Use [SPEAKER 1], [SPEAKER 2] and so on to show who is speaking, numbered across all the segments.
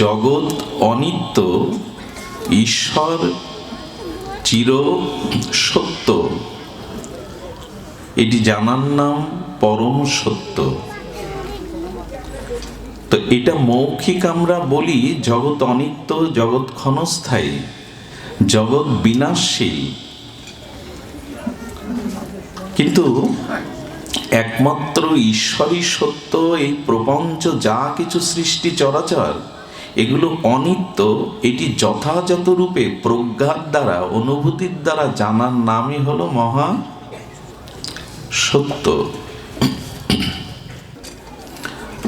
[SPEAKER 1] জগৎ অনিত্য, ঈশ্বর চির সত্য, এটি জানার নাম পরম সত্য। তো এটা মৌখিক আমরা বলি জগৎ অনিত্য, জগৎ ক্ষণস্থায়ী, জগৎ বিনাশী, কিন্তু একমাত্র ঈশ্বরই সত্য। এই প্রপঞ্চ যা কিছু সৃষ্টি চরাচর এগুলো অনিত্য, এটি যথাযথ রূপে প্রজ্ঞার দ্বারা, অনুভূতির দ্বারা জানার নামই হলো মহা সত্য।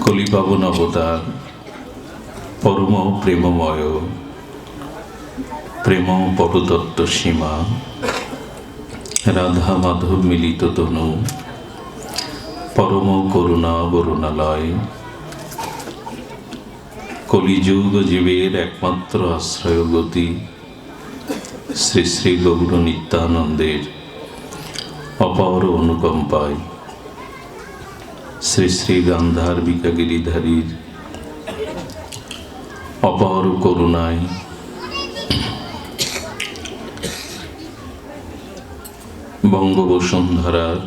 [SPEAKER 1] কলিপাবন অবতার, পরম প্রেমময়, প্রেম পরতত্ত্ব সীমা, রাধা মাধব মিলিত তনু, পরম করুণা বরুণালয়, কলিযুগ জীবের একমাত্র আশ্রয় গতি, শ্রী শ্রী গৌর নিত্যানন্দের অপার অনুকম্পায়, শ্রী শ্রী গান্ধার্বিকা গিরিধারীর অপার করুণায়, বঙ্গবসুন্ধরার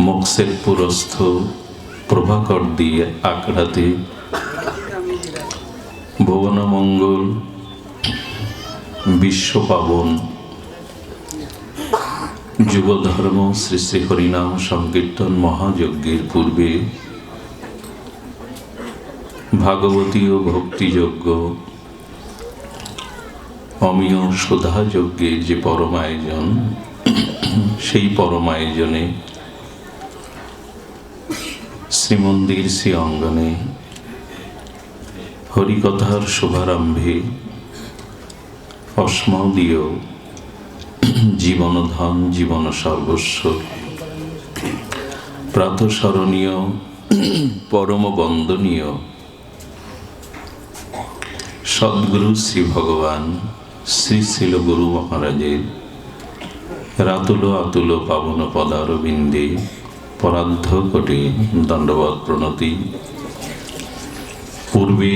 [SPEAKER 1] মোক্ষের পুরস্থ প্রভাকর দিয়ে আঁকড়াতে ভুবনমঙ্গল বিশ্বপাবন যুবধর্ম শ্রী শ্রী হরিনাম সংকীর্তন মহাযজ্ঞের পূর্বে ভাগবতী ও ভক্তিযজ্ঞ, অমীয় সুধাযজ্ঞের যে পরমায়োজন, সেই পরমায়োজনে শ্রীমন্দির শ্রী অঙ্গনে হরিকথার শুভারম্ভে অস্মদীয় জীবনধন, জীবন সর্বস্ব, প্রাতঃস্মরণীয় পরম বন্দনীয় সদ্গুরু শ্রী ভগবান শ্রী শ্রীল গুরু মহারাজের রাতুল আতুল পাবন পদারবিন্দে পরাদ্ধ কোটি দণ্ডবৎ প্রণতি। পূর্বে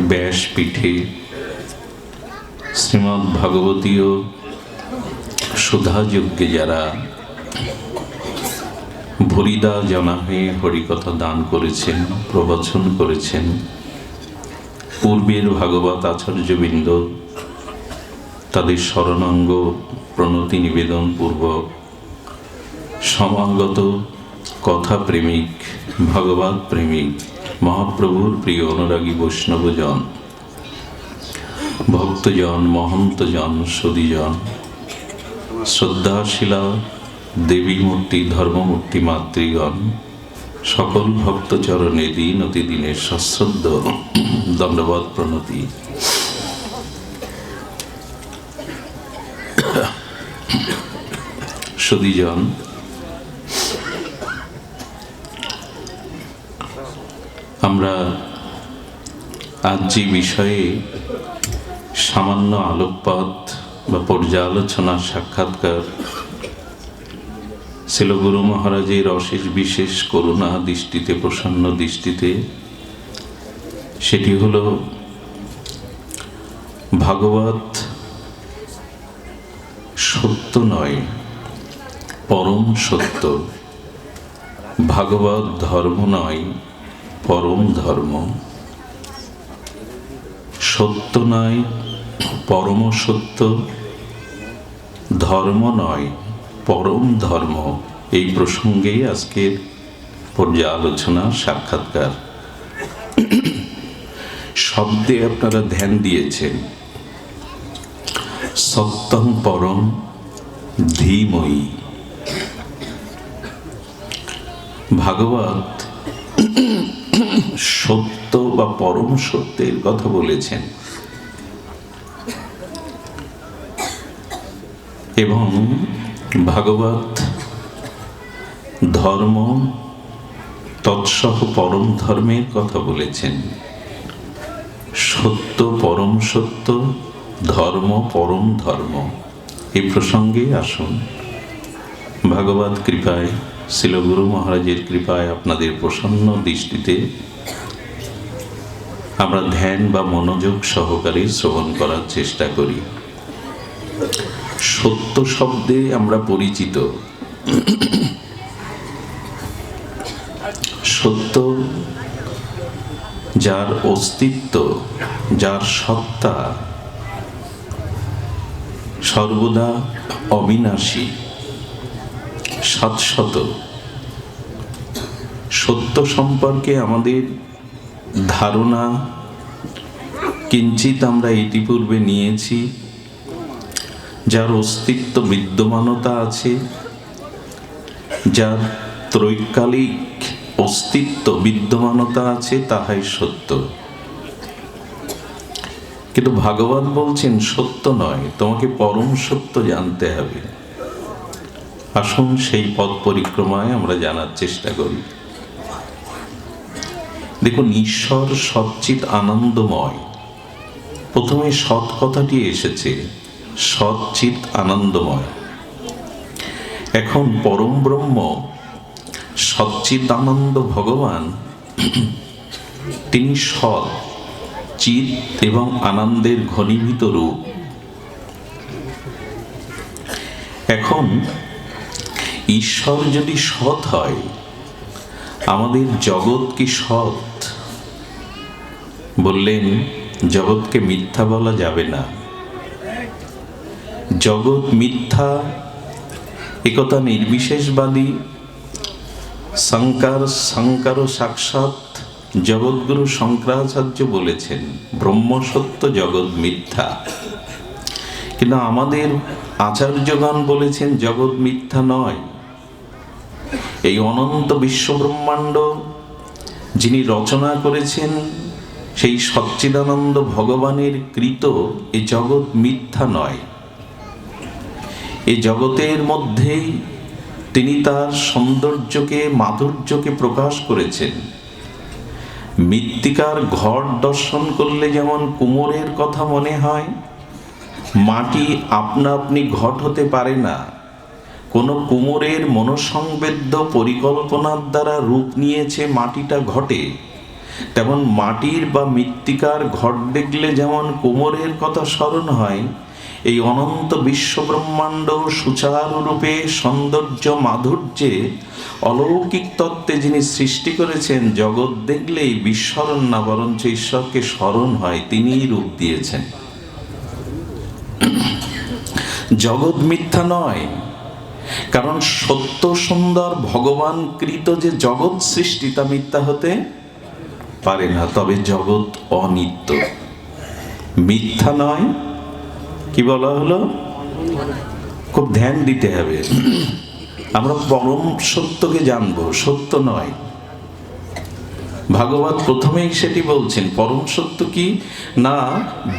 [SPEAKER 1] ব্যাসপীঠে শ্রীমদ্ ভাগবতীয় সুধাযজ্ঞে যারা ভরিদা জনা হয়ে হরিকথা দান করেছেন, প্রবচন করেছেন, পূর্বের ভাগবত আচার্যবৃন্দ তাদের শরণাঙ্গ প্রণতি নিবেদন পূর্বক সমাগত কথা প্রেমিক, ভগবত প্রেমিক, মহাপ্রভুর প্রিয় অনুরাগী বৈষ্ণবজন, ভক্তজন, মহন্তজন, সদীজন, শ্রদ্ধাশীলা দেবী মূর্তি, ধর্মমূর্তি মাতৃগণ, সকল ভক্তচরণে দিন অতিদিনের সশ্রদ্ধ দণ্ডবৎ প্রণতি। সদীজন, আমরা আজ যে বিষয়ে সামান্য আলোকপাত বা পর্যালোচনা সাক্ষাৎকার শ্রীল গুরু মহারাজের অশেষ বিশেষ করুণা দৃষ্টিতে, প্রসন্ন দৃষ্টিতে, সেটি হল ভাগবত সত্য নয়, পরম সত্য। ভাগবত ধর্ম নয়, পরম ধর্ম। সত্য নয়, পরম সত্য। ধর্ম নয়, পরম ধর্ম। এই প্রসঙ্গেই আজকের পর্যালোচনা সাক্ষাৎকার। শব্দে আপনারা ধ্যান দিয়েছেন। সত্যং পরম ধীময়ী। ভাগবত সত্য বা পরম সত্যের কথা বলেছেন এবং ভাগবত ধর্ম তৎসহ পরম ধর্মের কথা বলেছেন। সত্য পরম সত্য, ধর্ম পরম ধর্ম। এই প্রসঙ্গে আসুন ভাগবত কৃপায় শ্রীল গুরু মহারাজের কৃপায় আপনাদের প্রসন্ন দৃষ্টিতে আমরা ধ্যান বা মনোযোগ সহকারে শ্রবণ করার চেষ্টা করি। সত্য শব্দে আমরা পরিচিত। সত্য যার অস্তিত্ব, যার সত্তা সর্বদা অবিনাশী, শাশ্বত। সত্য সম্পর্কে আমাদের ধারণা কিঞ্চিত আমরা ইতিপূর্বে নিয়েছি। যার অস্তিত্ব বিদ্যমানতা আছে, যার ত্রৈকালিক অস্তিত্ব বিদ্যমানতা আছে, তাহাই সত্য। কিন্তু ভাগবত বলছেন সত্য নয়, তোমাকে পরম সত্য জানতে হবে। আসুন সেই পথ পরিক্রমায় আমরা জানার চেষ্টা করি। দেখুন, ঈশ্বর সচ্চিৎ আনন্দময়। প্রথমে সৎ কথাটি এসেছে, সচ্চিৎ আনন্দময়। এখন পরম ব্রহ্ম সচ্চিৎ আনন্দ ভগবান, তিনি সৎ, চিৎ এবং আনন্দের ঘনীভূত রূপ। এখন ঈশ্বর যদি সৎ হয়, আমাদের জগৎ কি সৎ? বললেন জগৎকে মিথ্যা বলা যাবে না। জগৎ মিথ্যা একথা নির্বিশেষবাদী শঙ্কর সাক্ষাৎ জগৎগুরু শঙ্করাচার্য বলেছেন, ব্রহ্ম সত্য, জগৎ মিথ্যা। কিন্তু আমাদের আচার্যগণ বলেছেন জগৎ মিথ্যা নয়। এই অনন্ত বিশ্বব্রহ্মাণ্ড যিনি রচনা করেছেন, সেই সচ্চিদানন্দ ভগবানের কৃত এই জগৎ মিথ্যা নয়। এই জগতের মধ্যেই তিনি তার সৌন্দর্যকে, মাধুর্যকে প্রকাশ করেছেন। মৃত্তিকার ঘট দর্শন করলে যেমন কুমোরের কথা মনে হয়, মাটি আপনা আপনি ঘট হতে পারে না। কোনো কুমোরের মনোসংবেদ্য পরিকল্পনার দ্বারা রূপ নিয়েছে মাটিটা ঘটে। তেমন মাটির বা মৃত্তিকার ঘট দেখলে যেমন কুমোরের কথা স্মরণ হয়, এই অনন্ত বিশ্বব্রহ্মাণ্ড সুচারুরূপে সৌন্দর্য মাধুর্যে অলৌকিক তত্ত্বে যিনি সৃষ্টি করেছেন, জগৎ দেখলেই বিস্মরণ না, বরঞ্চ ঈশ্বরকে স্মরণ হয়, তিনিই রূপ দিয়েছেন। জগৎ মিথ্যা নয়, কারণ সত্য সুন্দর ভগবান কৃত যে জগৎ সৃষ্টি, তা মিথ্যা হতে পারে না। তবে জগৎ অনিত্য, মিথ্যা নয়। কি বলা হলো? খুব ধ্যান দিতে হবে। আমরা পরম সত্যকে জানবো, সত্য নয়। ভাগবত প্রথমেই সেটি বলছেন। পরম সত্য কি না,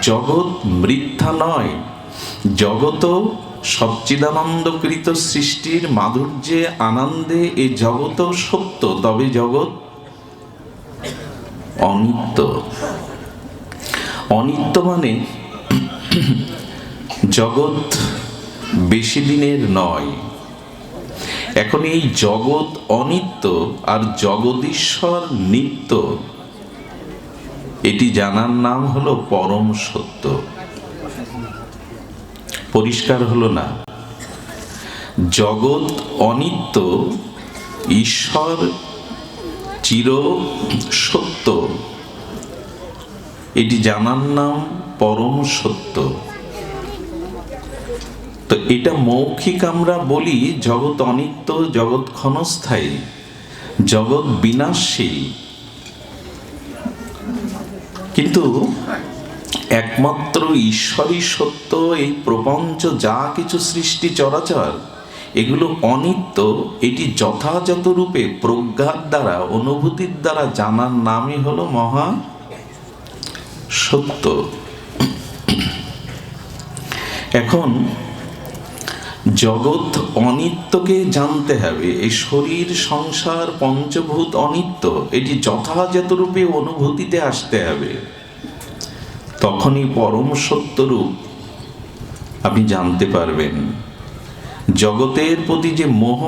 [SPEAKER 1] জগৎ মিথ্যা নয়। জগৎ সচ্চিদানন্দকৃত সৃষ্টির মাধুর্যে, আনন্দে এই জগৎ সত্য, তবে জগৎ অনিত্য। অনিত্য মানে জগৎ বেশি দিনের নয়। এখন এই জগৎ অনিত্য আর জগদীশ্বর নিত্য, এটি জানার নাম হলো পরম সত্য। পরিষ্কার হলো না? জগৎ অনিত্য, ঈশ্বর চির সত্য, এটি জানার নাম পরম সত্য। তো এটা মৌখিক আমরা বলি, জগৎ অনিত্য, জগৎ ক্ষণস্থায়ী, জগৎ বিনাশশীল। কিন্তু একমাত্র ঈশ্বরই সত্য। এই প্রপঞ্চ যা কিছু সৃষ্টি চরাচর, এগুলো অনিত্য। এটি যথাযথ রূপে প্রজ্ঞার দ্বারা, অনুভূতির দ্বারা জানার নামই হলো মহা সত্য। এখন জগৎ অনিত্যকে জানতে হবে। এই শরীর, সংসার, পঞ্চভূত অনিত্য, এটি যথাযথ রূপে অনুভূতিতে আসতে হবে। তখনই পরম সত্যরূপ আপনি জানতে পারবেন। জগতের প্রতি যে মোহ,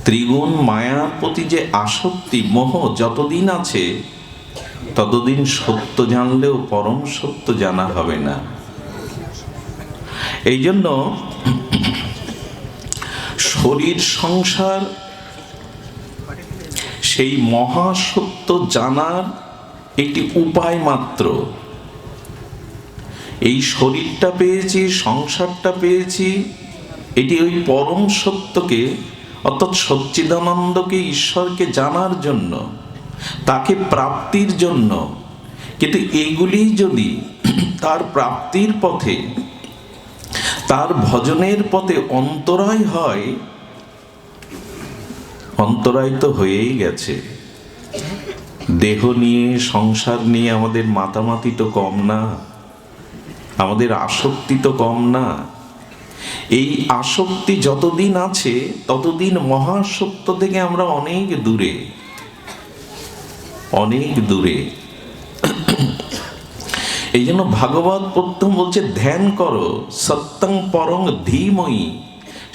[SPEAKER 1] ত্রিগুণ মায়ার প্রতি যে আসক্তি, মোহ যতদিন আছে ততদিন সত্য জানলেও পরম সত্য জানা হবে না। এই জন্য শরীর সংসার সেই মহাসত্য জানার একটি উপায় মাত্র। এই শরীরটা পেয়েছি, সংসারটা পেয়েছি, এটি ওই পরম সত্যকে অর্থাৎ সচ্চিদানন্দকে, ঈশ্বরকে জানার জন্য, তাকে প্রাপ্তির জন্য। কিন্তু এগুলি যদি তার প্রাপ্তির পথে, তার ভজনের পথে অন্তরায় হয়, অন্তরায় তো হয়েই গেছে। দেহ নিয়ে, সংসার নিয়ে আমাদের মাতামাতি তো কম না, আমাদের আসক্তি তো কম না। এই আসক্তি যতদিন আছে ততদিন মহাসত্য থেকে আমরা অনেক দূরে, অনেক দূরে। এই জন্য ভাগবত প্রথম বলছে ধ্যান করো সত্যং পরং ধীমহি,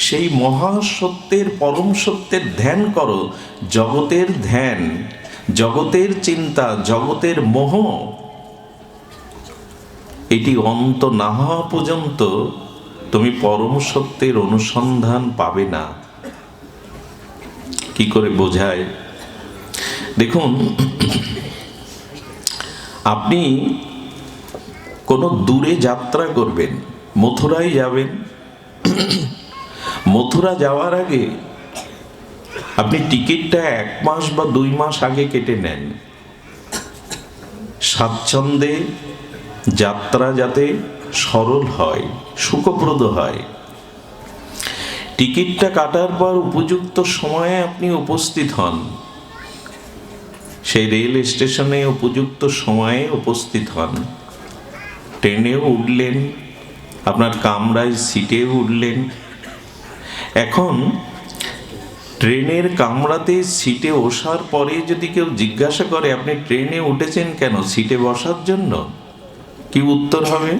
[SPEAKER 1] সেই মহাসত্যের, পরম সত্যের ধ্যান করো। জগতের ধ্যান, জগতের চিন্তা, জগতের মোহ, এটি অন্ত না হওয়া পর্যন্ত তুমি পরম সত্যের অনুসন্ধান পাবে না। কি করে বোঝায়? দেখুন, আপনি কোনো দূরে যাত্রা করবেন, মথুরায় যাবেন, মথুরা যাওয়ার আগে আপনি টিকিটটা 1 মাস বা 2 মাস আগে কেটে নেন, স্বাচ্ছন্দ্যে যাত্রা যাতে সরল হয়, সুখপ্রদ হয়। টিকিটটা কাটার পর উপযুক্ত সময়ে আপনি উপস্থিত হন, সেই রেল স্টেশনে উপযুক্ত সময়ে উপস্থিত হন। ট্রেনেও উঠলেন, আপনার কামরায় সিটেও উঠলেন। এখন ট্রেনের কামরাতে সিটে বসার পরে যদি কেউ জিজ্ঞাসা করে আপনি ট্রেনে উঠেছেন কেন, সিটে বসার জন্য, কি উত্তর হবে?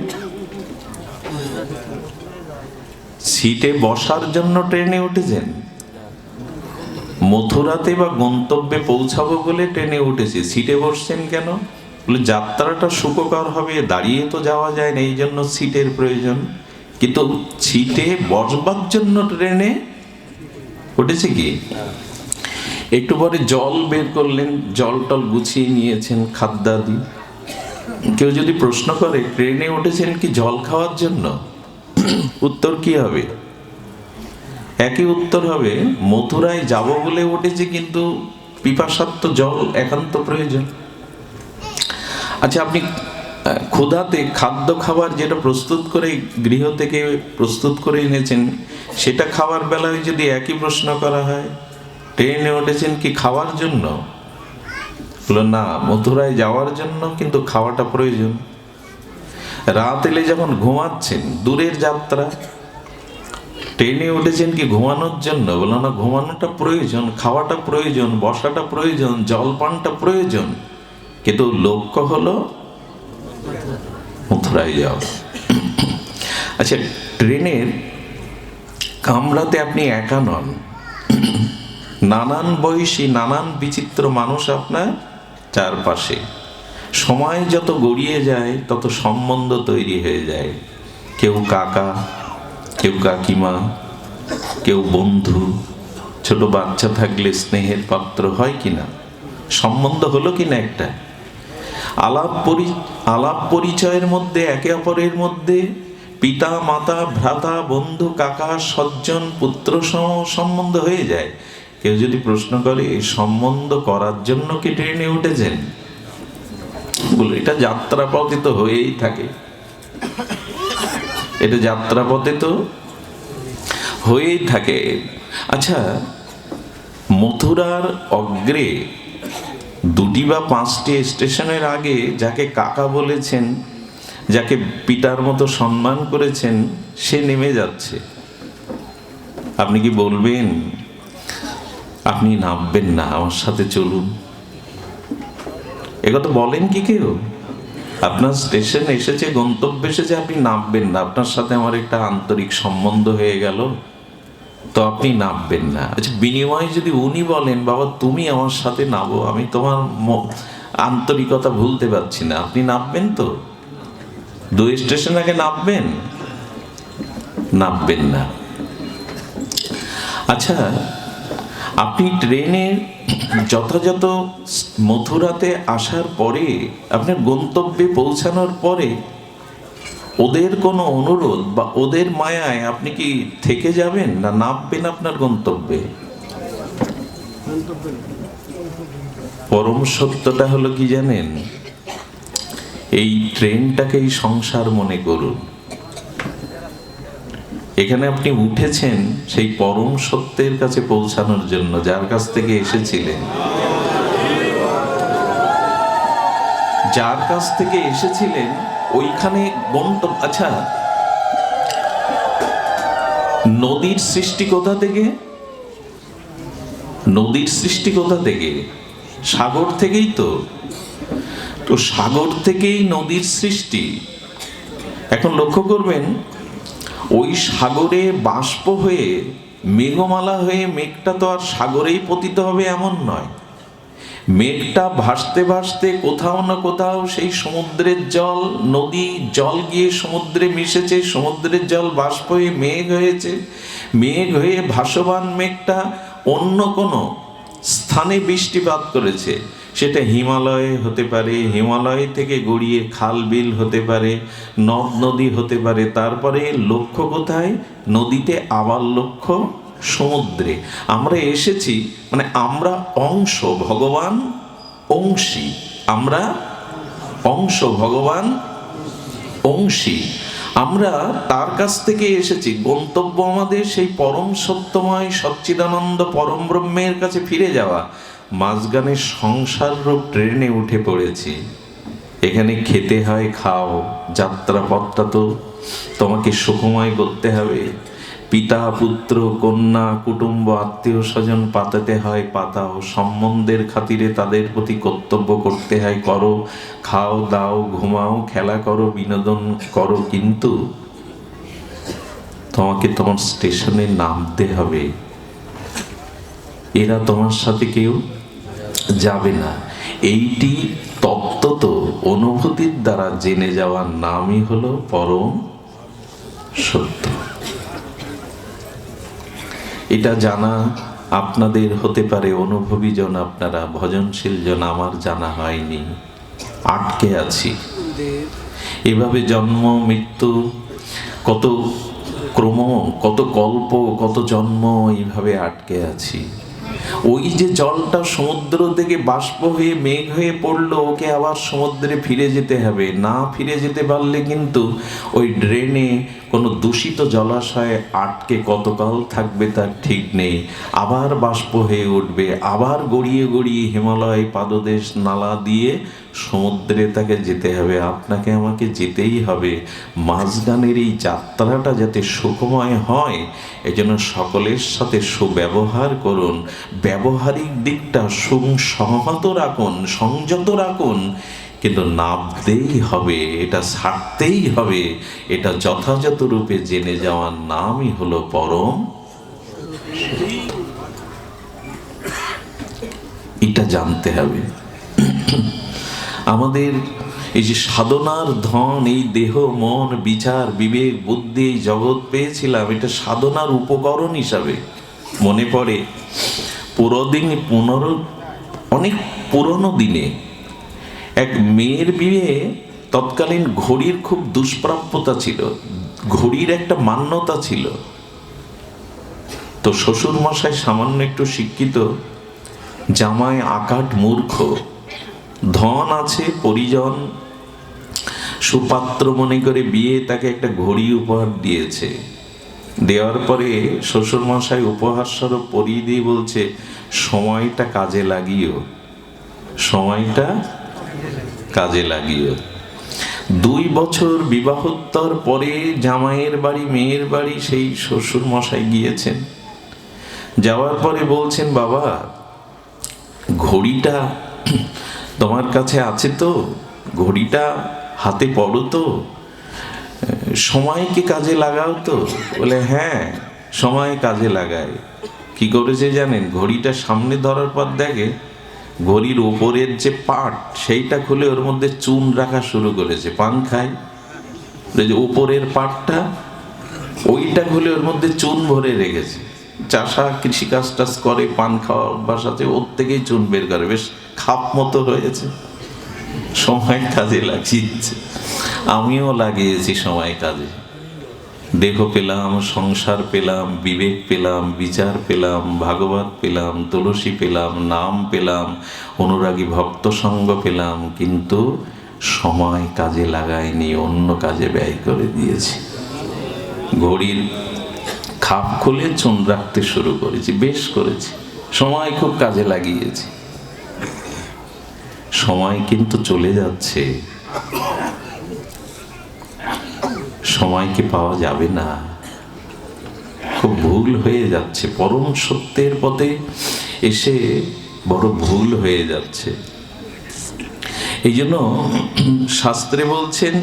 [SPEAKER 1] সিটে বসার জন্য ট্রেনে উঠেছেন। মথুরাতে বা গন্তব্যে পৌঁছাবো বলে ট্রেনে উঠেছি, সিটে বসছেন কেন? বলে যাত্রাটা সুখকর হবে, দাঁড়িয়ে তো যাওয়া যায় না, এই জন্য সিটের প্রয়োজন। কিন্তু সিটে বসবার জন্য ট্রেনে উঠেছে কি? একটু পরে জল বের করলেন, জল টল গুছিয়ে নিয়েছেন খাদ্যাদি। কেউ যদি প্রশ্ন করে ট্রেনে উঠেছেন কি জল খাওয়ার জন্য, উত্তর কি হবে? একই উত্তর হবে, মথুরায় যাব বলে উঠেছি, কিন্তু পিপাসার্ত জল একান্ত প্রয়োজন। আচ্ছা, আপনি ক্ষুধাতে খাদ্য খাবার যেটা প্রস্তুত করে গৃহ থেকে প্রস্তুত করে এনেছেন, সেটা খাওয়ার বেলায় যদি একই প্রশ্ন করা হয় ট্রেনে উঠেছেন কি খাওয়ার জন্য, বললো না, মথুরায় যাওয়ার জন্য, কিন্তু খাওয়াটা প্রয়োজন। রাত এলে যখন ঘুমাচ্ছেন, দূরের যাত্রা, ট্রেনে উঠেছেন কি ঘুমানোর জন্য, বললো না, ঘুমানোটা প্রয়োজন, খাওয়াটা প্রয়োজন, বসাটা প্রয়োজন, জলপানটা প্রয়োজন, কিন্তু লক্ষ্য হলো মথুরায় যাও। আচ্ছা, ট্রেনের কামরাতে আপনি একা নন, নানান বয়সী, নানান বিচিত্র মানুষ আপনার চারপাশে। সময় যত গড়িয়ে যায় তত সম্বন্ধ তৈরি হয়ে যায়। কেউ কাকা, কেউ কাকিমা, কেউ বন্ধু, ছোট বাচ্চা থাকলে স্নেহের পাত্র হয় কিনা, সম্বন্ধ হলো কিনা একটা আলাপ পরিচয়ের মধ্যে, একে অপরের মধ্যে পিতা মাতা ভ্রাতা বন্ধু কাকা সজ্জন পুত্র সম্বন্ধ হয়ে যায়। কেউ যদি প্রশ্ন করে এই সম্বন্ধ করার জন্য কি ট্রেনে উঠেছেন, বলে এটা যাত্রাপথে তো হয়েই থাকে, এটা যাত্রাপথে তো হয়েই থাকে। আচ্ছা, মথুরার অগ্রে 2টি বা 5টি স্টেশনের আগে যাকে কাকা বলেছেন, যাকে পিতার মতো সম্মান করেছেন, সে নেমে যাচ্ছে। আপনি কি বলবেন আপনি নামবেন না, আমার সাথে চলুন? একথা বলেন কি কেউ? আপনার স্টেশন এসেছে, গন্তব্য এসেছে, আপনি নামবেন না, আপনার সাথে আমার একটা আন্তরিক সম্বন্ধ হয়ে গেল, তো আপনি নামবেন না। আচ্ছা, বিনিময়ে যদি উনি বলেন বাবা তুমি আমার সাথে নামো, আমি তোমার আন্তরিকতা ভুলতে পারছি না, আপনি নামবেন তো? 2 স্টেশন আগে নামবেন? নামবেন না। আচ্ছা, আপনি ট্রেনে যথাযথ মথুরাতে আসার পরে, আপনার গন্তব্যে পৌঁছানোর পরে ওদের কোনো অনুরোধ বা ওদের মায়ায় আপনি কি থেকে যাবেন, না নামবেন আপনার গন্তব্যে? পরম সত্যটা হলো কি জানেন? এই ট্রেনটাকেই সংসার মনে করুন। এখানে আপনি উঠেছেন সেই পরম সত্যের কাছে পৌঁছানোর জন্য, যার কাছ থেকে এসেছিলেন। যার কাছ থেকে এসেছিলেন ওইখানে গন্তব্য। আচ্ছা, নদীর সৃষ্টি কোথা থেকে? নদীর সৃষ্টি কোথা থেকে? সাগর থেকেই তো। তো সাগর থেকেই নদীর সৃষ্টি। এখন লক্ষ্য করবেন, ওই সাগরে বাষ্প হয়ে মেঘমালা হয়ে মেঘটা তো আর সাগরেই পতিত হবে এমন নয়। মেঘটা ভাসতে ভাসতে কোথাও না কোথাও সেই সমুদ্রের জল, নদী জল গিয়ে সমুদ্রে মিশেছে, সমুদ্রের জল বাষ্প হয়ে মেঘ হয়েছে, মেঘ হয়ে ভাসমান মেঘটা অন্য কোনো স্থানে বৃষ্টিপাত করেছে। সেটা হিমালয়ে হতে পারে, হিমালয় থেকে গড়িয়ে খাল বিল হতে পারে, নদ নদী হতে পারে। তারপরে লক্ষ্য কোথায়? নদীতে, আবার লক্ষ্য সমুদ্রে। আমরা এসেছি মানে আমরা অংশ, ভগবান অংশী। আমরা অংশ, ভগবান অংশী। আমরা তার কাছ থেকে এসেছি। গন্তব্য আমাদের সেই পরম সত্যময় সচ্চিদানন্দ পরম ব্রহ্মের কাছে ফিরে যাওয়া। মাঝখানে সংসার রূপ ট্রেনে উঠে পড়েছি। এখানে খেতে হয়, খাও। যাত্রাপথটা তো তোমাকে সুখময় করতে হবে। পিতা পুত্র কন্যা কুটুম্ব আত্মীয় স্বজন পাতাতে হয়, পাতাও। সম্বন্ধের খাতিরে তাদের প্রতি কর্তব্য করতে হয়, করো। খাও দাও, ঘুমাও, খেলা করো, বিনোদন করো। কিন্তু তোমাকে তোমার স্টেশনে নামতে হবে। এরা তোমার সাথে কেউ যাবে না। এইটি তত্ত্বত অনুভূতির দ্বারা জেনে যাওয়ার নামই হলো পরম সত্য। এটা জানা আপনাদের হতে পারে, অনুভবী জন আপনারা, ভজনশীল জন। আমার জানা হয়নি, আটকে আছি। এভাবে জন্ম মৃত্যু, কত ক্রম, কত কল্প, কত জন্ম, এইভাবে আটকে আছি। ওই যে জলটা সমুদ্র থেকে বাষ্প হয়ে মেঘ হয়ে পড়লো, ওকে আবার সমুদ্রে ফিরে যেতে হবে। না ফিরে যেতে পারলে কিন্তু ওই ড্রেনে কোনো দূষিত জলাশয়ে আটকে কতকাল থাকবে তার ঠিক নেই। আবার বাষ্প হয়ে উঠবে, আবার গড়িয়ে গড়িয়ে হিমালয় পাদদেশ নালা দিয়ে সমুদ্রে তাকে যেতে হবে। আপনাকে আমাকে যেতেই হবে। মাঝগানের এই যাত্রাটা যাতে সুখময় হয়, এজন্য সকলের সাথে সুব্যবহার করুন। ব্যবহারিক দিকটা সংহত রাখুন, সংযত রাখুন। কিন্তু নামতেই হবে, এটা ছাড়তেই হবে। এটা যথাযথ রূপে জেনে যাওয়ার নামই হলো পরম। এটা জানতে হবে। আমাদের এই যে সাধনার ধন, এই দেহ মন বিচার বিবেক বুদ্ধি, এই জগৎ পেয়েছিলাম, এটা সাধনার উপকরণ হিসাবে। মনে পড়ে অনেক পুরনো দিনে এক মেয়ের বিয়ে। তৎকালীন ঘড়ির খুব দুষ্প্রাপ্যতা ছিল, ঘড়ির একটা মান্যতা ছিল। তো শ্বশুর মশাই সামান্য একটু শিক্ষিত, জামাই আকাট মূর্খ, ধন আছে, পরিজন, সুপাত্র মনে করে বিয়ে, তাকে একটা ঘড়ি উপহার দিয়েছে। দেওয়ার পরে শ্বশুর মশাই উপহার স্বরূপ পরিয়ে দিয়ে বলছে, সময়টা কাজে লাগিও, সময়টা কাজে লাগিও। 2 বছর বিবাহোত্তর পরে জামাইয়ের বাড়ি মেয়ের বাড়ি সেই শ্বশুর মশাই গিয়েছেন। যাওয়ার পরে বলছেন, বাবা ঘড়িটা তোমার কাছে আছে তো? ঘড়িটা হাতে পড়ো তো? সময়কে কাজে লাগাও তো? বলে হ্যাঁ, সময় কাজে লাগায়। কি করেছে জানেন? ঘড়িটা সামনে ধরার পর দেখে ঘড়ির ওপরের যে পাট সেইটা খুলে ওর মধ্যে চুন রাখা শুরু করেছে। পান খায়, যে ওপরের পাটটা ওইটা খুলে ওর মধ্যে চুন ভরে রেখেছে। চাষা কৃষিকাজ টাজ করে, পান খাওয়া অভ্যাস আছে, ওর থেকেই চুন বের করে, বেশ খাপ মতো হয়েছে। সময় কাজে লাগিয়েছে। আমিও লাগিয়েছি সময় কাজে। দেহ পেলাম, সংসার পেলাম, বিবেক পেলাম, বিচার পেলাম, ভাগবত পেলাম, তুলসী পেলাম, নাম পেলাম, অনুরাগী ভক্ত সঙ্গ পেলাম, কিন্তু সময় কাজে লাগাইনি, অন্য কাজে ব্যয় করে দিয়েছি। ঘড়ির খাপ খুলে চুন রাখতে শুরু করেছি, বেশ করেছি, সময় খুব কাজে লাগিয়েছি। সময় কিন্তু চলে যাচ্ছে, সময়কে পাওয়া যাবে না, খুব ভুল হয়ে যাচ্ছে। পরম সত্যের পথে এসে বড় ভুল হয়ে যাচ্ছে। এই জন্য শাস্ত্রে বলছেন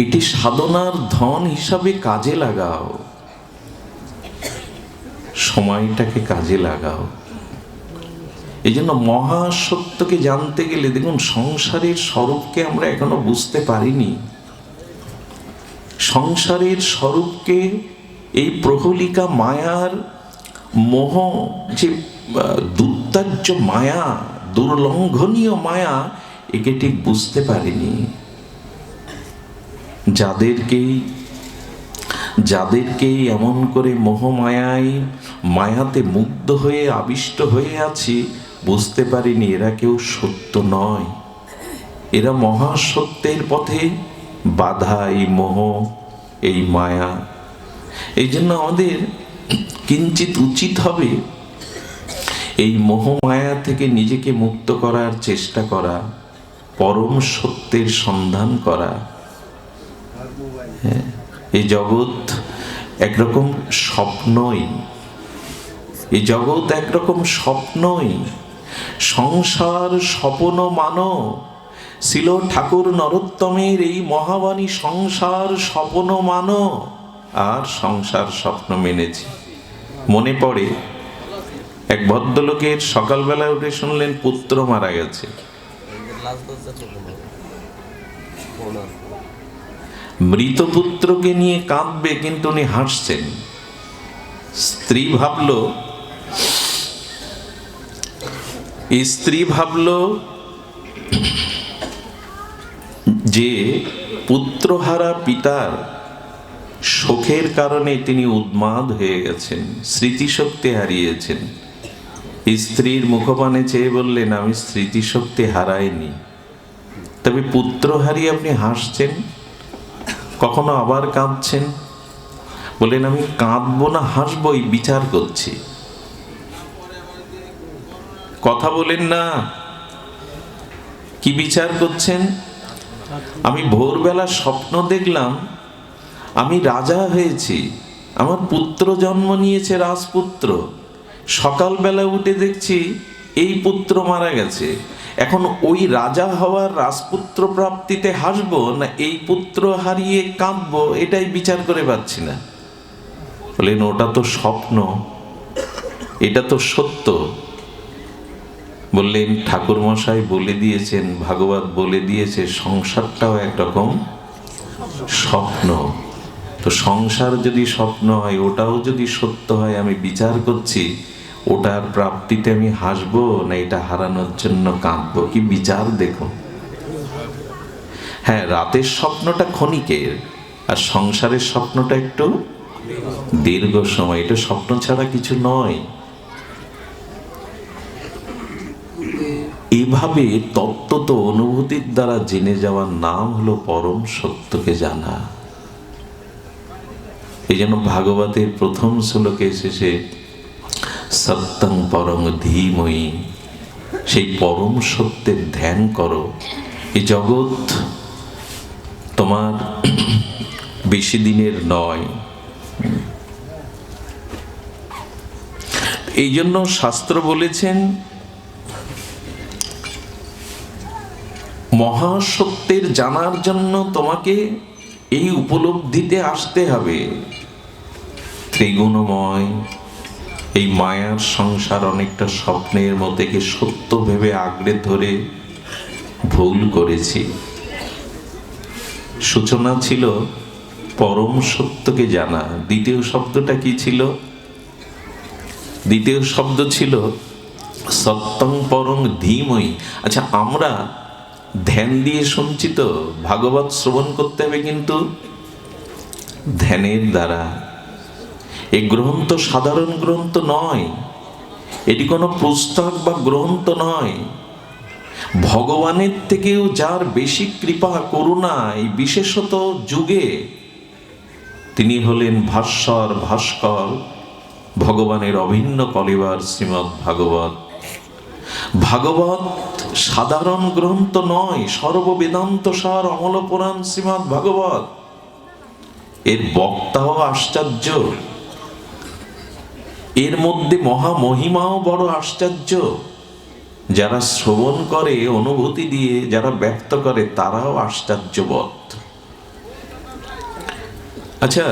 [SPEAKER 1] এটি সাধনার ধন হিসাবে কাজে লাগাও, সময়টাকে কাজে লাগাও। এই জন্য মহাসত্যকে জানতে গেলে দেখুন, সংসারের স্বরূপকে আমরা এখনো বুঝতে পারিনি। সংসারের স্বরূপকে এই প্রহলিকা মায়ার মোহ, যে দুর্দার্য মায়া, দুর্লঙ্ঘনীয় মায়া, একে ঠিক বুঝতে পারিনি। যাদেরকে এমন করে মোহমায়ায় মায়াতে মুগ্ধ হয়ে আবিষ্ট হয়ে আছি, বুঝতে পারিনি এরা কেউ সত্য নয়। এরা মহাসত্যের পথে বাধা, এই মোহ, এই মায়া। এই জন্য আমাদের কিঞ্চিত উচিত হবে এই মোহ মায়া থেকে নিজেকে মুক্ত করার চেষ্টা করা, পরম সত্যের সন্ধান করা। এই জগৎ একরকম স্বপ্নই, এই জগৎ একরকম স্বপ্নই। সংসার স্বপ্ন মানো, ছিল ঠাকুর নরোত্তমের এই মহাবাণী, সংসার স্বপ্ন মানো। আর সংসার স্বপ্ন মেনেছি। মনে পড়ে এক ভদ্রলোকের সকালবেলা উঠে শুনলেন পুত্র মারা গেছে। মৃত পুত্রকে নিয়ে কাঁদবে, কিন্তু উনি হাসছেন। স্ত্রী ভাবল যে পুত্রহারা পিতার শোকের কারণে তিনি উন্মাদ হয়ে গেছেন, স্মৃতিশক্তি হারিয়েছেন। স্ত্রীর মুখপানে চেয়ে বললেন, আমি স্মৃতিশক্তি হারাইনি, তবে পুত্র হারিয়ে আপনি হাসছেন, কখনো আবার কাঁদছেন। বললেন, আমি কাঁদবো না হাসবই বিচার করছি। কথা বলেন না, কি বিচার করছেন? আমি ভোরবেলা স্বপ্ন দেখলাম আমি রাজা হয়েছি, আমার পুত্র জন্ম নিয়েছে, রাজপুত্র। সকালবেলা উঠে দেখছি এই পুত্র মারা গেছে। এখন ওই রাজা হওয়ার, রাজপুত্র প্রাপ্তিতে হাসবো না এই পুত্র হারিয়ে কাঁদবো, এটাই বিচার করে পাচ্ছি না। বলেন, ওটা তো স্বপ্ন, এটা তো সত্য। বললেন, ঠাকুর মশাই বলে দিয়েছেন, ভাগবত বলে দিয়েছে, সংসারটাও একরকম স্বপ্ন। তো সংসার যদি স্বপ্ন হয়, ওটাও যদি সত্য হয়, আমি বিচার করছি ওটার প্রাপ্তিতে আমি হাসবো না এটা হারানোর জন্য কাঁদবো। কি বিচার দেখো। হ্যাঁ, রাতের স্বপ্নটা ক্ষণিকের, আর সংসারের স্বপ্নটা একটু দীর্ঘ সময়। এটা স্বপ্ন ছাড়া কিছু নয়। এভাবে তত্ত্ব অনুভূতির দ্বারা জেনে যাওয়ার নাম হলো পরম সত্যকে জানা। এই জন্য ভাগবতের প্রথম শ্লোকে এসেছে সত্যং পরম ধীমহি, সেই পরম সত্যের ধ্যান করো। এই জগৎ তোমার বেশি দিনের নয়। এই জন্য শাস্ত্র বলেছেন, মহাসত্যের জানার জন্য তোমাকে এই উপলব্ধিতে আসতে হবে ত্রিগুণময় এই মায়ার সংসার অনেকটা স্বপ্নের মধ্যে সত্য ভেবে আঁকড়ে ধরে ভুল করেছি। সূচনা ছিল পরম সত্যকে জানা। দ্বিতীয় শব্দটা কি ছিল? দ্বিতীয় শব্দ ছিল সত্যং পরং ধীমহি। আচ্ছা, আমরা ধ্যান দিয়ে শুনছি তো, ভাগবত শ্রবণ করতে হবে কিন্তু ধ্যানের দ্বারা। এই গ্রন্থ সাধারণ গ্রন্থ নয়, এটি কোনো পুস্তক বা গ্রন্থ নয়। ভগবানের থেকেও যার বেশি কৃপা করুণা এই বিশেষত যুগে, তিনি হলেন ভাস্বর ভাস্কর ভগবানের অভিন্ন কলেবার শ্রীমদ্ ভাগবত। ভাগবত সাধারণ গ্রন্থ নয়, সর্ববেদান্ত সার অমল পুরাণ শ্রীমদ্ ভাগবত। এর বক্তাও আশ্চর্য, এর মধ্যে মহামহিমাও বড় আশ্চর্য। যারা শ্রবণ করে অনুভূতি দিয়ে, যারা ব্যক্ত করে, তারাও আশ্চর্যবোধ। আচ্ছা,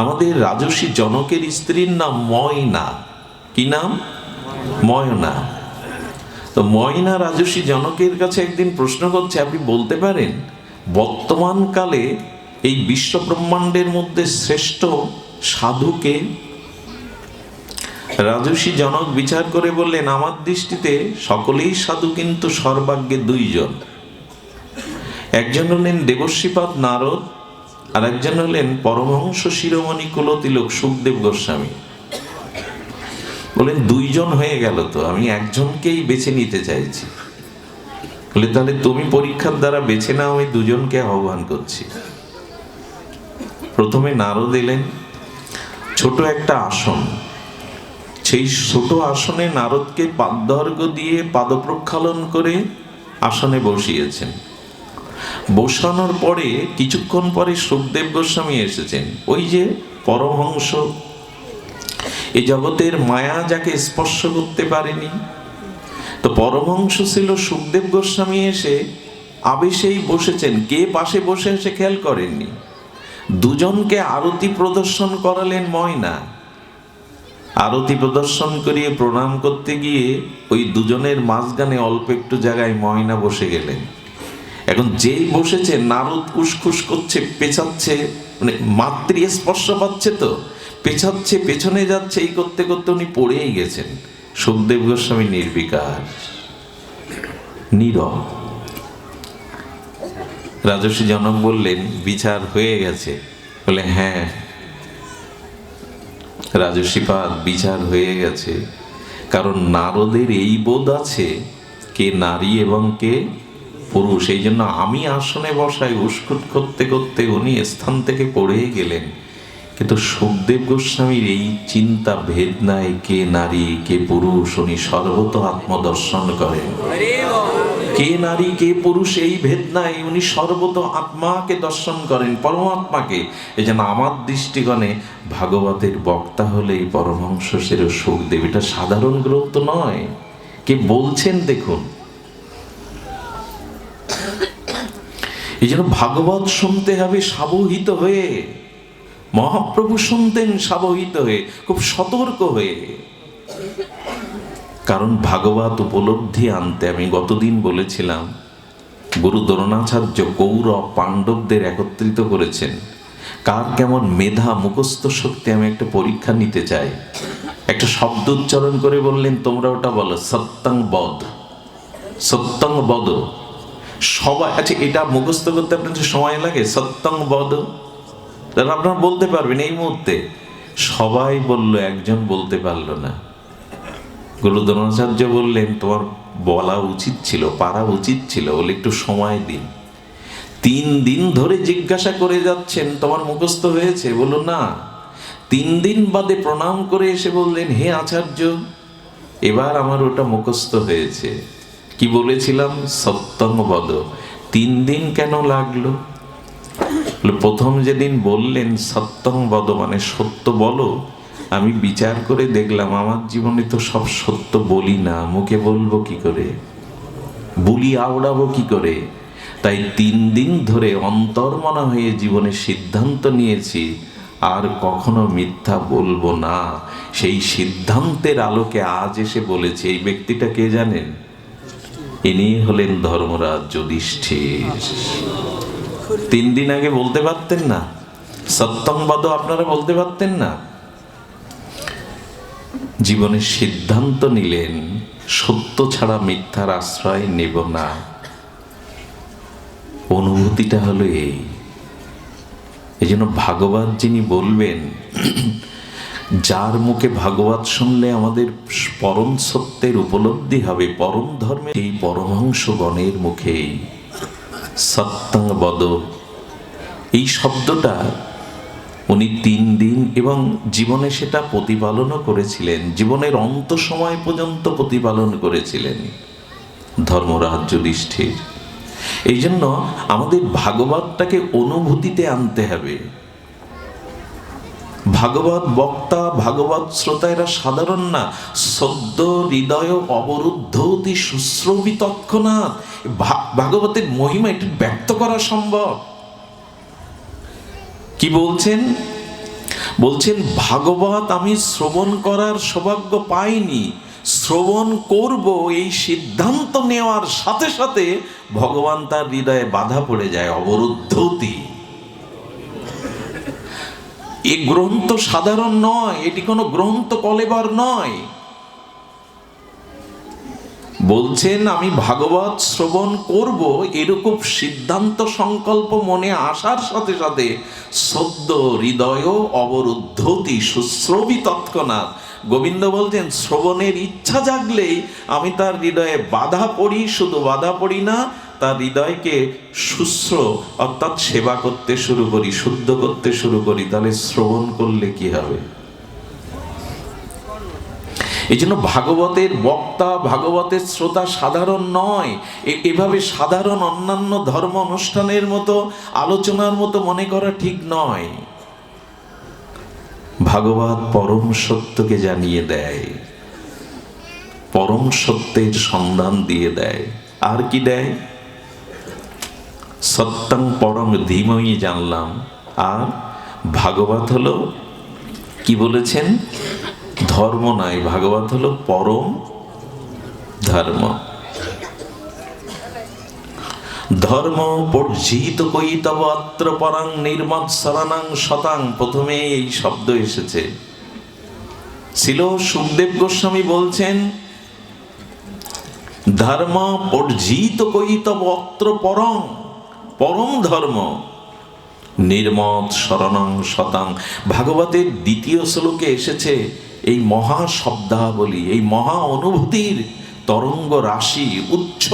[SPEAKER 1] আমাদের রাজর্ষি জনকের স্ত্রীর নাম ময়না। কি নাম? ময়না। তো ময়না রাজর্ষি জনকের কাছে একদিন প্রশ্ন করছে, আপনি বলতে পারেন বর্তমান কালে এই বিশ্ব ব্রহ্মাণ্ডের মধ্যে শ্রেষ্ঠ সাধুকে? রাজর্ষি জনক বিচার করে বললেন, আমার দৃষ্টিতে সকলেই সাধু, কিন্তু সর্বাগ্যে দুইজন। একজন হলেন দেবর্ষিপাদ নারদ, আর একজন হলেন পরমহংস শিরোমণি কুলতিলক সুখদেব গোস্বামী। বলেন দুইজন হয়ে গেল তো, আমি একজনকেই বেছে নিতে চাইছি। বলে তাহলে তুমি পরীক্ষার দ্বারা বেছে নাও, আমি দুজনকে আহ্বান করছি। প্রথমে নারদ এলেন, ছোট একটা আসন। সেই ছোট আসনে নারদকে পাদর্ঘ্য দিয়ে পাদ প্রক্ষালন করে আসনে বসিয়েছেন। বসানোর পরে কিছুক্ষণ পরে সুখদেব গোস্বামী এসেছেন। ওই যে পরমহংস, এই জগতের মায়া যাকে স্পর্শ করতে পারেনি, তো পরমহংস ছিল সুখদেব গোস্বামী। এসে আবেশেই বসেছেন, কে পাশে বসে এসে খেয়াল করেননি। দুজনকে আরতি প্রদর্শন করালেন ময়না। আরতি প্রদর্শন করিয়ে প্রণাম করতে গিয়ে ওই দুজনের মাঝখানে অল্প একটু জায়গায় ময়না বসে গেলেন। এখন যেই বসেছে, নারদ উসখুস করছে, পেছাচ্ছে, মানে মাতৃ স্পর্শ পাচ্ছে তো, পেছাচ্ছে, পেছনে যাচ্ছে, এই করতে করতে উনি পড়েই গেছেন। সুখদেব গোস্বামী নির্বিকার, নীরব। রাজর্ষি জনক বললেন, বিচার হয়ে গেছে? বলে হ্যাঁ রাজর্ষিপাদ, বিচার হয়ে গেছে। কারণ নারদের এই বোধ আছে কে নারী এবং কে পুরুষ। এই জন্য আমি আসনে বসাই, উস্কুট করতে করতে উনি স্থান থেকে পড়ে গেলেন। কিন্তু সুখদেব গোস্বামীর এই চিন্তা ভেদ নাই, কে নারী কে পুরুষ, উনি সর্বত আত্মদর্শন করেন। কে নারী কে পুরুষ এই ভেদ নাই, উনি সর্বত আত্মাকে দর্শন করেন, পরমাত্মাকে। এই জন্য আমার দৃষ্টিকোণে ভাগবতের বক্তা হলে এই পরমহংস শির সুখদেব। এটা সাধারণ গ্রন্থ নয়, কে বলছেন দেখুন। এই জন্য ভাগবত শুনতে হবে সাবহিত হয়ে। মহাপ্রভু শুনতেন সাবহিত হয়ে, খুব সতর্ক হয়ে। কারণ ভাগবত উপলব্ধি আনতে, আমি গতদিন বলেছিলাম, গুরু দ্রোণাচার্য কৌরব পাণ্ডবদের একত্রিত করেছেন। কার কেমন মেধা, মুখস্থ শক্তি, আমি একটা পরীক্ষা নিতে চাই। একটা শব্দ উচ্চারণ করে বললেন, তোমরা ওটা বলো, সত্যং বদ। সত্যং বদ সবাই। আচ্ছা, এটা মুখস্থ করতে আপনাদের সময় লাগে? সত্যং বদ আপনারা বলতে পারবেন এই মুহূর্তে? সবাই বলল, একজন বলতে পারলো না। গুরু দ্রোণাচার্য বললেন, তোমার বলা উচিত ছিল, পারা উচিত ছিল, বলে একটু সময় দিন। 3 দিন ধরে জিজ্ঞাসা করে যাচ্ছেন, তোমার মুখস্থ হয়েছে? বলল না। 3 দিন বাদে প্রণাম করে এসে বললেন, হে আচার্য, এবার আমার ওটা মুখস্থ হয়েছে। কি বলেছিলাম? সত্যং বদ। 3 দিন কেন লাগলো? প্রথম যেদিন বললেন সত্যং বদ, মানে সত্য বলো, আমি বিচার করে দেখলাম আমার জীবনে তো সব সত্য বলি না, মুখে বলবো কি করে, বুলি আওড়াবো কি করে? তাই 3 দিন ধরে অন্তর্মনা হয়ে জীবনে সিদ্ধান্ত নিয়েছি আর কখনো মিথ্যা বলবো না। সেই সিদ্ধান্তের আলোকে আজ এসে বলেছি। এই ব্যক্তিটা কে জানেন? ইনি হলেন ধর্মরাজ যুধিষ্ঠির। 3 দিন আগে বলতে পারতেন না? সত্যংবাদ আপনারা বলতে পারতেন না? জীবনের সিদ্ধান্ত নিলেন সত্য ছাড়া মিথ্যার আশ্রয় নেব না। অনুভূতিটা হলো এই জন্য ভাগবত যিনি বলবেন, যার মুখে ভাগবত শুনলে আমাদের পরম সত্যের উপলব্ধি হবে, পরম ধর্মের, এই পরমহংসগণের মুখে সত্যং বদ এই শব্দটা উনি 3 দিন এবং জীবনে সেটা প্রতিপালনও করেছিলেন, জীবনের অন্ত সময় পর্যন্ত প্রতিপালন করেছিলেন ধর্মরাজ যুধিষ্ঠির। এই জন্য আমাদের ভাগবতটাকে অনুভূতিতে আনতে হবে। ভাগবত বক্তা, ভাগবত শ্রোতা এরা সাধারণ না। সদ্য হৃদয় অবরুদ্ধ অতি শুশ্রবী তৎক্ষণাৎ। ভাগবতের মহিমা এটি ব্যক্ত করা সম্ভব। কি বলছেন? বলছেন ভাগবত আমি শ্রবণ করার সৌভাগ্য পাইনি, শ্রবণ করব এই সিদ্ধান্ত নেওয়ার সাথে সাথে ভগবান তার হৃদয়ে বাধা পড়ে যায়, অবরুদ্ধতি। এই গ্রন্থ সাধারণ নয়, এটি কোনো গ্রন্থ কলেবর নয়। বলছেন আমি ভাগবত শ্রবণ করব, এরকম সিদ্ধান্ত সংকল্প মনে আসার সাথে সাথে সদ্য হৃদয় অবরুদ্ধতি শুশ্রবী তৎক্ষণাৎ। গোবিন্দ বলছেন শ্রবণের ইচ্ছা জাগলেই আমি তার হৃদয়ে বাধা পড়ি, শুধু বাধা পড়ি না, তার হৃদয়কে শুশ্র অর্থাৎ সেবা করতে শুরু করি, শুদ্ধ করতে শুরু করি। তাহলে শ্রবণ করলে কি হবে? এই জন্য ভাগবতের বক্তা, ভাগবতের শ্রোতা সাধারণ নয়। এভাবে সাধারণ অন্যান্য ধর্ম অনুষ্ঠানের মতো, আলোচনার মতো মনে করা ঠিক নয়। ভাগবত পরম সত্যকে জানিয়ে দেয়, পরম সত্যের সন্ধান দিয়ে দেয়। আর কি দেয়? সত্যং পরম ধীমহি জানলাম। আর ভাগবত হলো কি বলেছেন? ধর্ম নয়, ভাগবত হলো পরম ধর্ম। ধর্ম পর্জিত কৈতব অত্র পরাং নির্মৎ শরণাং শতাং। প্রথমে এই শব্দ এসেছে। ছিল সুখদেব গোস্বামী বলছেন ধর্ম পর্জিত কৈতব অত্র পরং, পরম ধর্ম নির্মৎ শরণাং শতাং। ভাগবতের 2য় শ্লোকে এসেছে এই মহা শব্দাবলী, এই মহা অনুভূতির তরঙ্গ রাশি, উচ্চ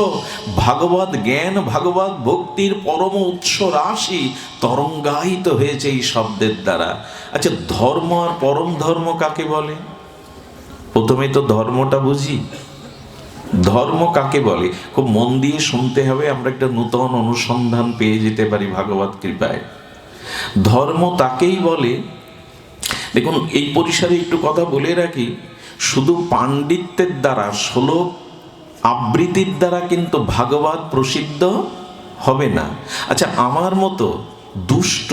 [SPEAKER 1] ভাগবত জ্ঞান, ভাগবত ভক্তির পরম উৎস রাশি তরঙ্গায়িত হয়েছে এই শব্দের দ্বারা। আচ্ছা, ধর্ম আর পরম ধর্ম কাকে বলে? প্রথমে তো ধর্মটা বুঝি। ধর্ম কাকে বলে খুব মন দিয়ে শুনতে হবে, আমরা একটা নূতন অনুসন্ধান পেয়ে যেতে পারি ভাগবত কৃপায়। ধর্ম তাকেই বলে, দেখুন এই পরিসরে একটু কথা বলে রাখি, শুধু পাণ্ডিত্যের দ্বারা, শ্লোক আবৃত্তির দ্বারা কিন্তু ভাগবত প্রসিদ্ধ হবে না। আচ্ছা, আমার মতো দুষ্ট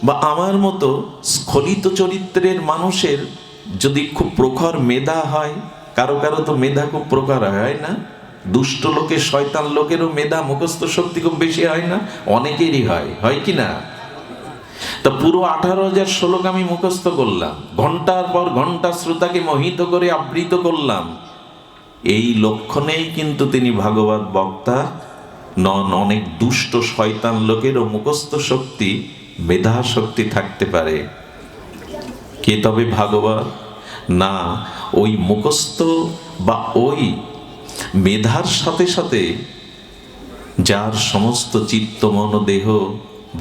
[SPEAKER 1] বা আমার মতো স্খলিত চরিত্রের মানুষের যদি খুব প্রখর মেধা হয়, কারো কারো তো মেধা খুব প্রখর হয় না? দুষ্ট লোকের, শয়তান লোকেরও মেধা, মুখস্থ শক্তি খুব বেশি হয় না? অনেকেরই হয়, হয় কি না? তা পুরো 18,000 শ্লোক আমি মুখস্থ করলাম, ঘন্টার পর ঘন্টা শ্রোতাকে মোহিত করে আবৃত করলাম। এই লক্ষণেই কিন্তু তিনি ভাগবত বক্তা নন। অনেক দুষ্ট শয়তান লোকেরও মুখস্থ শক্তি, মেধা শক্তি থাকতে পারে। কে তবে ভাগবত? না, ওই মুখস্থ বা ওই মেধার সাথে সাথে যার সমস্ত চিত্ত মন দেহ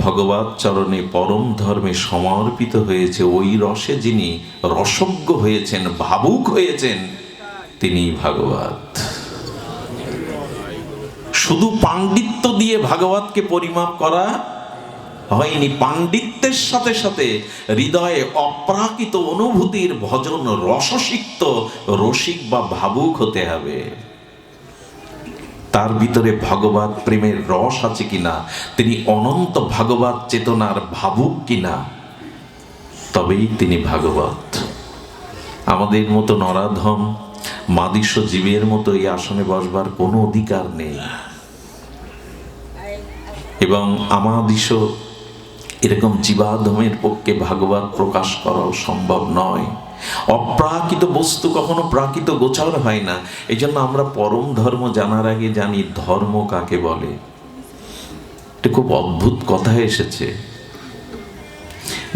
[SPEAKER 1] ভগবত চরণে পরম ধর্মে সমর্পিত হয়েছে, ওই রসে যিনি রসজ্ঞ হয়েছেন, ভাবুক হয়েছেন, তিনি ভাগবত। শুধু পাণ্ডিত্য দিয়ে ভাগবতকে পরিমাপ করা হয়নি। পাণ্ডিত্যের সাথে সাথে হৃদয়ে অপ্রাকৃত অনুভূতির ভজন রসসিক্ত রসিক বা ভাবুক হতে হবে। তার ভিতরে ভগবত প্রেমের রস আছে কিনা, তিনি অনন্ত ভগবত চেতনার ভাবুক কিনা, তবেই তিনি ভাগবত। আমাদের মতো নরাধম মাদিস্য জীবের মতো এই আসনে বসবার কোনো অধিকার নেই, এবং আমাদিস্য এরকম জীবাধমের পক্ষে ভাগবত প্রকাশ করাও সম্ভব নয়। অপ্রাকৃত বস্তু কখনো প্রাকৃত গোচর হয় না। এই জন্য আমরা পরম ধর্ম জানার আগে জানি ধর্ম কাকে বলে। এটা খুব অদ্ভুত কথা এসেছে।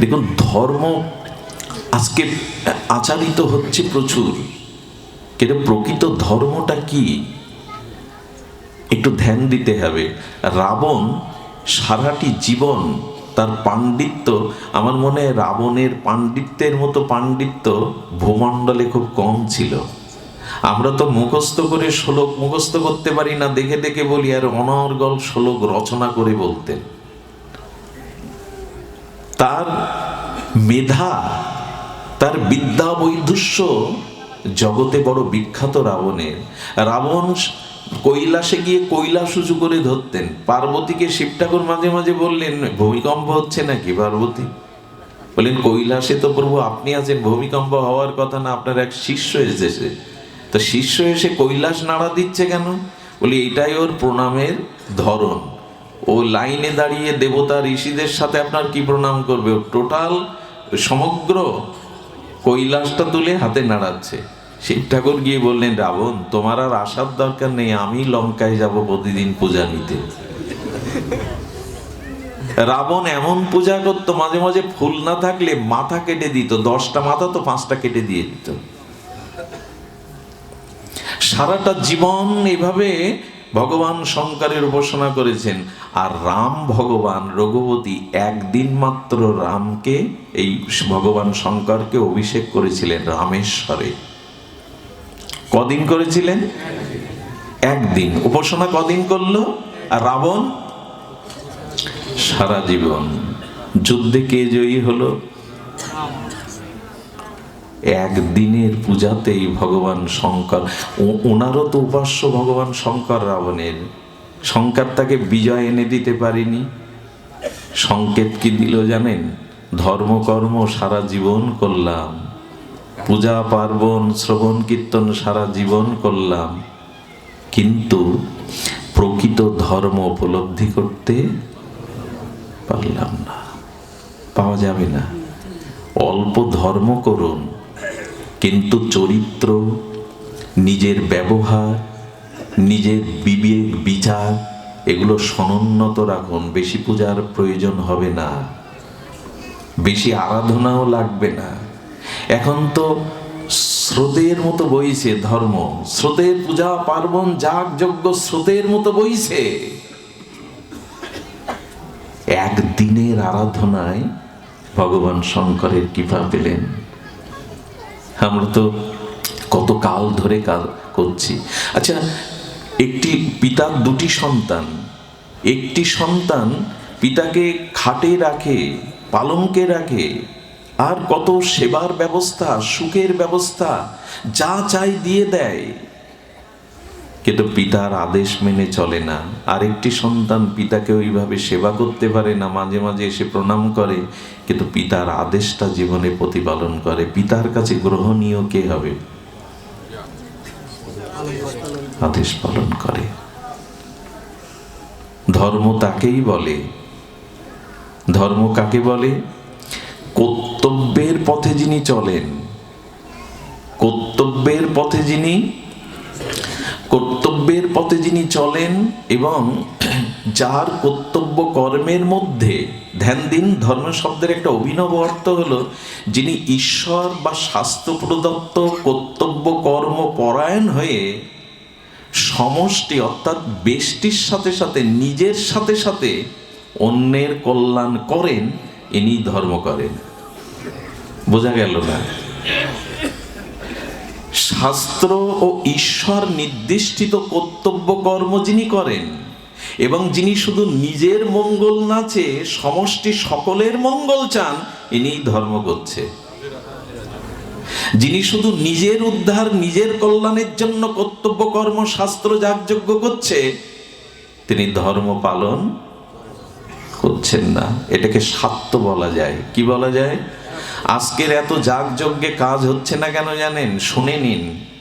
[SPEAKER 1] দেখুন, ধর্ম আজকে আচারিত হচ্ছে প্রচুর, কিন্তু প্রকৃত ধর্মটা কি একটু ধ্যান দিতে হবে। রাবণ সারাটি জীবন তার পাণ্ডিত্য, আমার মনে হয় রাবণের পাণ্ডিত্যের মতো পাণ্ডিত্য ভূমণ্ডলে খুব কম ছিল। আমরা তো মুখস্থ করে শ্লোক মুখস্থ করতে পারি না, দেখে দেখে বলি, আর অনর্গল শ্লোক রচনা করে বলতেন। তার মেধা, তার বিদ্যা বৈদুষ্য জগতে বড় বিখ্যাত রাবণের। রাবণ কৈলাসে গিয়ে কৈলাস উঁচু করে ধরতেন। পার্বতীকে শিব ঠাকুর মাঝে মাঝে বললেন, ভূমিকম্প হচ্ছে নাকি পার্বতী? বললেন, কৈলাসে তো প্রভু আপনি আছেন, ভূমিকম্প হওয়ার কথা না, আপনার এক শিষ্য এসেছে। তো শিষ্য এসে কৈলাস নাড়া দিচ্ছে কেন? বলি, এটাই ওর প্রণামের ধরন। ও লাইনে দাঁড়িয়ে দেবতা ঋষিদের সাথে আপনার কি প্রণাম করবে? ও টোটাল সমগ্র কৈলাসটা তুলে হাতে নাড়াচ্ছে। শিব ঠাকুর গিয়ে বললেন, রাবণ তোমার আর আসার দরকার নেই, আমি লঙ্কায় যাব প্রতিদিন পূজা নিতে। রাবণ এমন পূজা করতো, মাঝে মাঝে ফুল না থাকলে মাথা কেটে দিত, 10টা মাথা তো 5টা কেটে দিয়ে দিত। সারাটা জীবন এভাবে ভগবান শঙ্করের উপাসনা করেছেন। আর রাম ভগবান রঘুপতি একদিন মাত্র রামকে, এই ভগবান শঙ্করকে অভিষেক করেছিলেন রামেশ্বরে। কদিন করেছিলেন? একদিন। উপাসনা কদিন করলো? আর রাবণ সারা জীবন। যুদ্ধে কে জয়ী হলো? একদিনের পূজাতেই ভগবান শঙ্কর, ওনারও তো উপাস্য ভগবান শঙ্কর রাবণের। শঙ্কর তাকে বিজয় এনে দিতে পারেনি। সংকেত কি দিল জানেন? ধর্মকর্ম সারা জীবন করলাম, পূজা পার্বণ শ্রবণ কীর্তন সারা জীবন করলাম, কিন্তু প্রকৃত ধর্ম উপলব্ধি করতে পারলাম না। পাওয়া যাবে না। অল্প ধর্ম করুন, কিন্তু চরিত্র, নিজের ব্যবহার, নিজের বিবেক বিচার এগুলো সমুন্নত রাখুন। বেশি পূজার প্রয়োজন হবে না, বেশি আরাধনাও লাগবে না। এখন তো স্রোতের মতো বইছে ধর্ম, স্রোতের পূজা পার্বণ যাগ যজ্ঞ স্রোতের মতো বইছে। একদিনের আরাধনায় ভগবান শঙ্করের কৃপা পেলেন। আমরা তো কত কাল ধরে কাজ করছি। আচ্ছা, একটি পিতার দুটি সন্তান, একটি সন্তান পিতাকে খাটে রাখে, পালঙ্কে রাখে, আর কত সেবার ব্যবস্থা, সুখের ব্যবস্থা, যা চাই দিয়ে দেয়, কিন্তু পিতার আদেশ মেনে চলে না। আরেকটি সন্তান পিতাকে ওইভাবে সেবা করতে পারে না, মাঝে মাঝে এসে প্রণাম করে, কিন্তু পিতার আদেশটা জীবনে প্রতিপালন করে। পিতার কাছে গ্রহণীয় কে হবে? আদেশ পালন করে। ধর্ম তাকেই বলে। ধর্ম কাকে বলে? কর্তব্যের পথে যিনি চলেন, কর্তব্যের পথে যিনি চলেন, এবং যার কর্তব্য কর্মের মধ্যে ধ্যান দিন। ধর্ম শব্দের একটা অভিনব অর্থ হলো, যিনি ঈশ্বর বা শাস্ত্র প্রদত্ত কর্তব্য কর্ম পরায়ণ হয়ে সমষ্টি অর্থাৎ ব্যষ্টির সাথে সাথে নিজের সাথে সাথে অন্যের কল্যাণ করেন, ইনি ধর্ম করেন। বোঝা গেল না? শাস্ত্র ও ঈশ্বর নির্দিষ্টিত কর্তব্য কর্ম যিনি করেন, এবং যিনি শুধু নিজের মঙ্গল না চেয়ে সমষ্টি সকলের মঙ্গল চান, ইনি ধর্ম করছে। যিনি শুধু নিজের উদ্ধার, নিজের কল্যাণের জন্য কর্তব্য কর্ম শাস্ত্র যাগযজ্ঞ করছে, তিনি ধর্ম পালন করছেন না। এটাকে স্বার্থ বলা যায়। কি বলা যায়? আজকের এত যাগযজ্ঞে কাজ হচ্ছে না কেন জানেন? শুনে নিন।